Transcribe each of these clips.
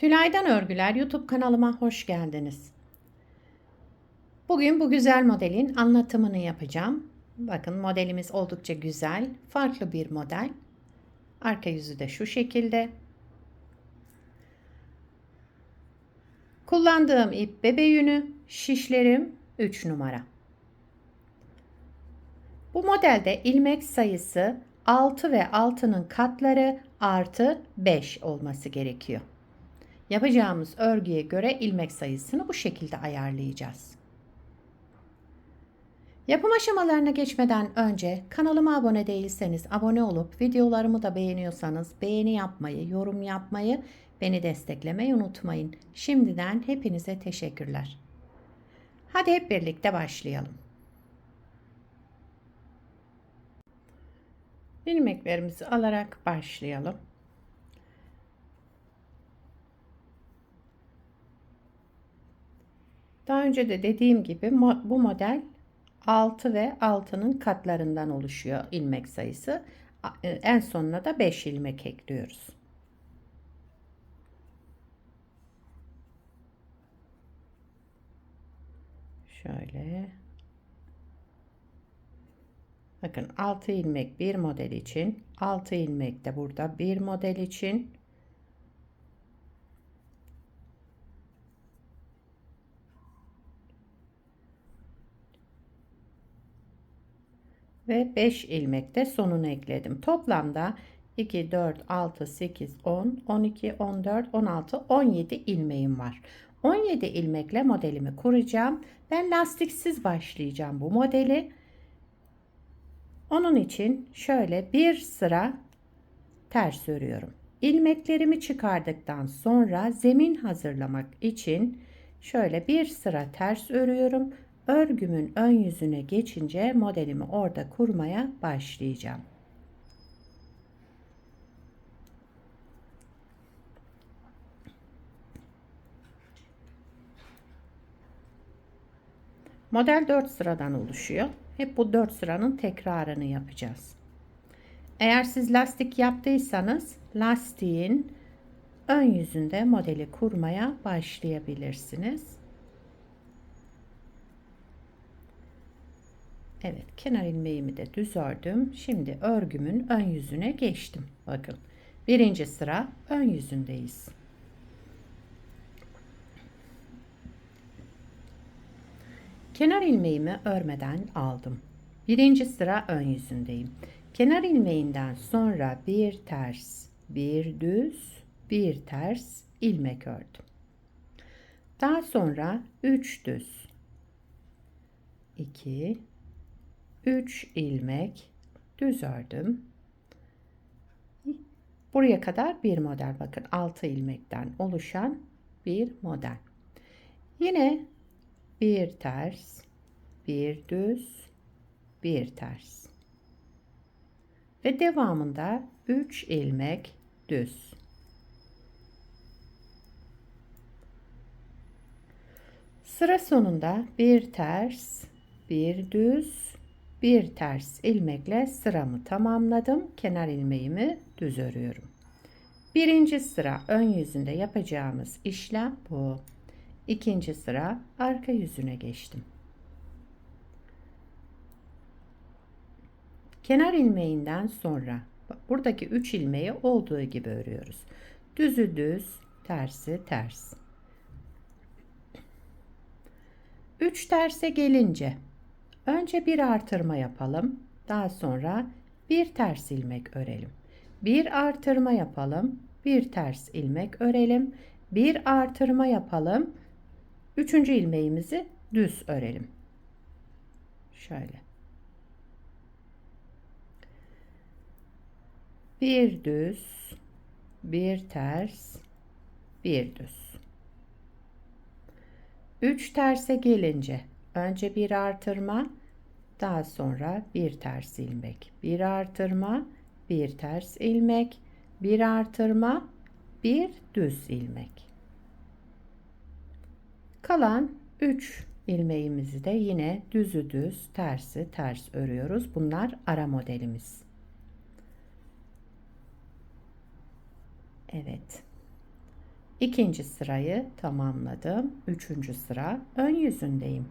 Tülay'dan Örgüler YouTube kanalıma hoş geldiniz. Bugün bu güzel modelin anlatımını yapacağım. Bakın modelimiz oldukça güzel, farklı bir model. Arka yüzü de şu şekilde. Kullandığım ip bebe yünü, şişlerim 3 numara. Bu modelde ilmek sayısı 6 ve 6'nın katları artı 5 olması gerekiyor. Yapacağımız örgüye göre ilmek sayısını bu şekilde ayarlayacağız. Yapım aşamalarına geçmeden önce kanalıma abone değilseniz abone olup videolarımı da beğeniyorsanız beğeni yapmayı, yorum yapmayı, beni desteklemeyi unutmayın. Şimdiden hepinize teşekkürler. Hadi hep birlikte başlayalım. İlmeklerimizi alarak başlayalım. Daha önce de dediğim gibi bu model 6 ve 6'nın katlarından oluşuyor ilmek sayısı. En sonuna da 5 ilmek ekliyoruz. Şöyle. Bakın 6 ilmek bir model için, 6 ilmek de burada bir model için. Ve 5 ilmek de sonuna ekledim. Toplamda 2, 4, 6, 8, 10, 12, 14, 16, 17 ilmeğim var. 17 ilmekle modelimi kuracağım. Ben lastiksiz başlayacağım bu modeli. Onun için şöyle bir sıra ters örüyorum. İlmeklerimi çıkardıktan sonra zemin hazırlamak için şöyle bir sıra ters örüyorum. Örgümün ön yüzüne geçince modelimi orada kurmaya başlayacağım. Model 4 sıradan oluşuyor. Hep bu 4 sıranın tekrarını yapacağız. Eğer siz lastik yaptıysanız lastiğin ön yüzünde modeli kurmaya başlayabilirsiniz. Evet, kenar ilmeğimi de düz ördüm. Şimdi örgümün ön yüzüne geçtim. Bakın, birinci sıra ön yüzündeyiz. Kenar ilmeğimi örmeden aldım. Birinci sıra ön yüzündeyim. Kenar ilmeğinden sonra bir ters, bir düz, bir ters ilmek ördüm. Daha sonra 3 düz, 2, 3 ilmek düz ördüm. Buraya kadar bir model. Bakın 6 ilmekten oluşan bir model. Yine bir ters, bir düz, bir ters. Ve devamında 3 ilmek düz. Sıra sonunda bir ters, bir düz, bir ters ilmekle sıramı tamamladım. Kenar ilmeğimi düz örüyorum. Birinci sıra ön yüzünde yapacağımız işlem bu. İkinci sıra arka yüzüne geçtim. Kenar ilmeğinden sonra buradaki 3 ilmeği olduğu gibi örüyoruz. Düzü düz, tersi ters. 3 terse gelince önce bir artırma yapalım. Daha sonra bir ters ilmek örelim. Bir artırma yapalım. Bir ters ilmek örelim. Bir artırma yapalım. Üçüncü ilmeğimizi düz örelim. Şöyle. Bir düz, bir ters, bir düz. 3 terse gelince önce bir artırma, daha sonra bir ters ilmek, bir artırma, bir ters ilmek, bir artırma, bir düz ilmek. Kalan 3 ilmeğimizi de yine düzü düz, tersi ters örüyoruz. Bunlar ara modelimiz. Evet. İkinci sırayı tamamladım. Üçüncü sıra ön yüzündeyim.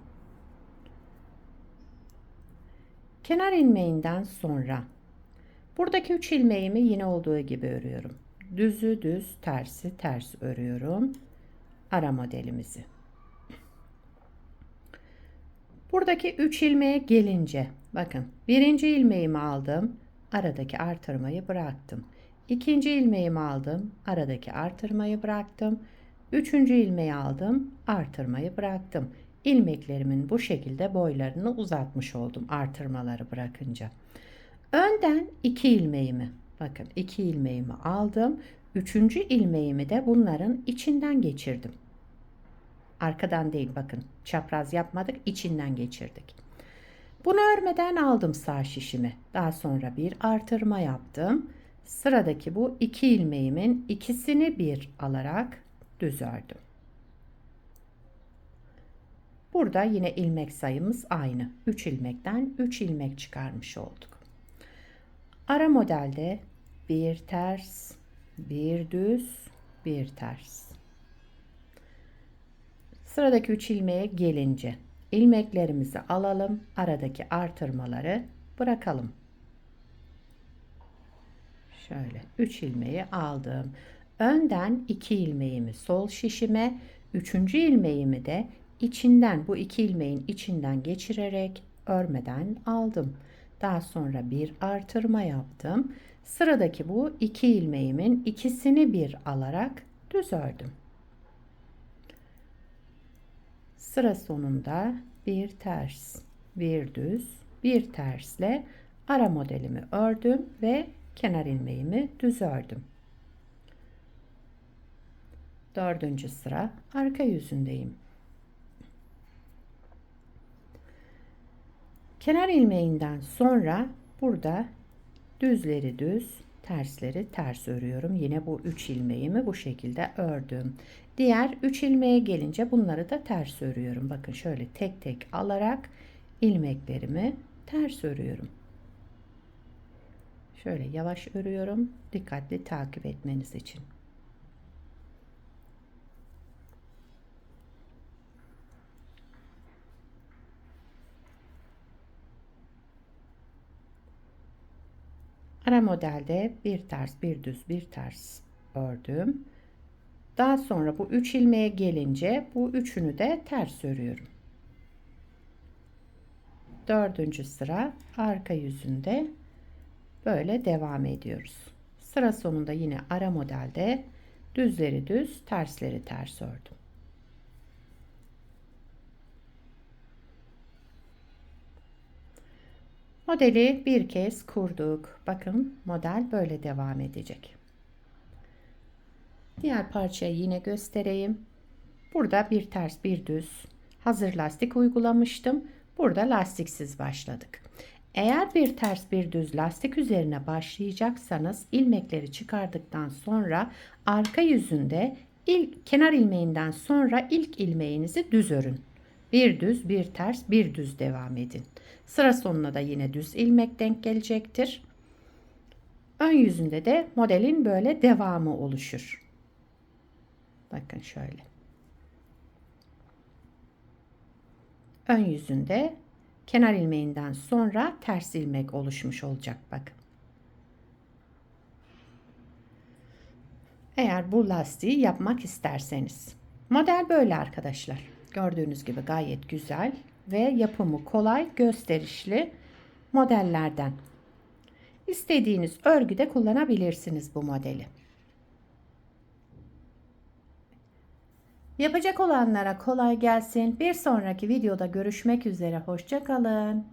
Kenar ilmeğinden sonra buradaki 3 ilmeğimi yine olduğu gibi örüyorum. Düzü düz, tersi ters örüyorum. Ara modelimizi. Buradaki 3 ilmeğe gelince bakın birinci ilmeğimi aldım. Aradaki artırmayı bıraktım. İkinci ilmeğimi aldım. Aradaki artırmayı bıraktım. Üçüncü ilmeği aldım. Artırmayı bıraktım. İlmeklerimin bu şekilde boylarını uzatmış oldum artırmaları bırakınca. Önden 2 ilmeğimi bakın 2 ilmeğimi aldım. Üçüncü ilmeğimi de bunların içinden geçirdim. Arkadan değil bakın. Çapraz yapmadık. İçinden geçirdik. Bunu örmeden aldım sağ şişimi. Daha sonra bir artırma yaptım. Sıradaki bu 2 ilmeğimin ikisini bir alarak düz ördüm. Burada yine ilmek sayımız aynı. 3 ilmekten 3 ilmek çıkarmış olduk. Ara modelde bir ters, bir düz, bir ters. Sıradaki 3 ilmeğe gelince ilmeklerimizi alalım. Aradaki artırmaları bırakalım. Şöyle 3 ilmeği aldım. Önden 2 ilmeğimi sol şişime, 3. ilmeğimi de içinden bu 2 ilmeğin içinden geçirerek örmeden aldım. Daha sonra bir artırma yaptım. Sıradaki bu 2 ilmeğimin ikisini bir alarak düz ördüm. Sıra sonunda bir ters, bir düz, bir tersle ara modelimi ördüm ve kenar ilmeğimi düz ördüm. Dördüncü sıra arka yüzündeyim. Kenar ilmeğinden sonra burada düzleri düz, tersleri ters örüyorum. Yine bu 3 ilmeğimi bu şekilde ördüm. Diğer 3 ilmeğe gelince bunları da ters örüyorum. Bakın şöyle tek tek alarak ilmeklerimi ters örüyorum. Şöyle yavaş örüyorum. Dikkatli takip etmeniz için. Ara modelde bir ters, bir düz, bir ters ördüm. Daha sonra bu 3 ilmeğe gelince bu üçünü de ters örüyorum. Dördüncü sıra arka yüzünde böyle devam ediyoruz. Sıra sonunda yine ara modelde düzleri düz, tersleri ters ördüm. Modeli bir kez kurduk. Bakın model böyle devam edecek. Diğer parçayı yine göstereyim. Burada bir ters bir düz hazır lastik uygulamıştım. Burada lastiksiz başladık. Eğer bir ters bir düz lastik üzerine başlayacaksanız ilmekleri çıkardıktan sonra arka yüzünde ilk kenar ilmeğinden sonra ilk ilmeğinizi düz örün. Bir düz bir ters bir düz devam edin. Sıra sonuna da yine düz ilmek denk gelecektir. Ön yüzünde de modelin böyle devamı oluşur. Bakın şöyle. Ön yüzünde kenar ilmeğinden sonra ters ilmek oluşmuş olacak bakın. Eğer bu lastiği yapmak isterseniz. Model böyle arkadaşlar. Gördüğünüz gibi gayet güzel ve yapımı kolay, gösterişli modellerden. İstediğiniz örgüde kullanabilirsiniz bu modeli. Yapacak olanlara kolay gelsin. Bir sonraki videoda görüşmek üzere. Hoşça kalın.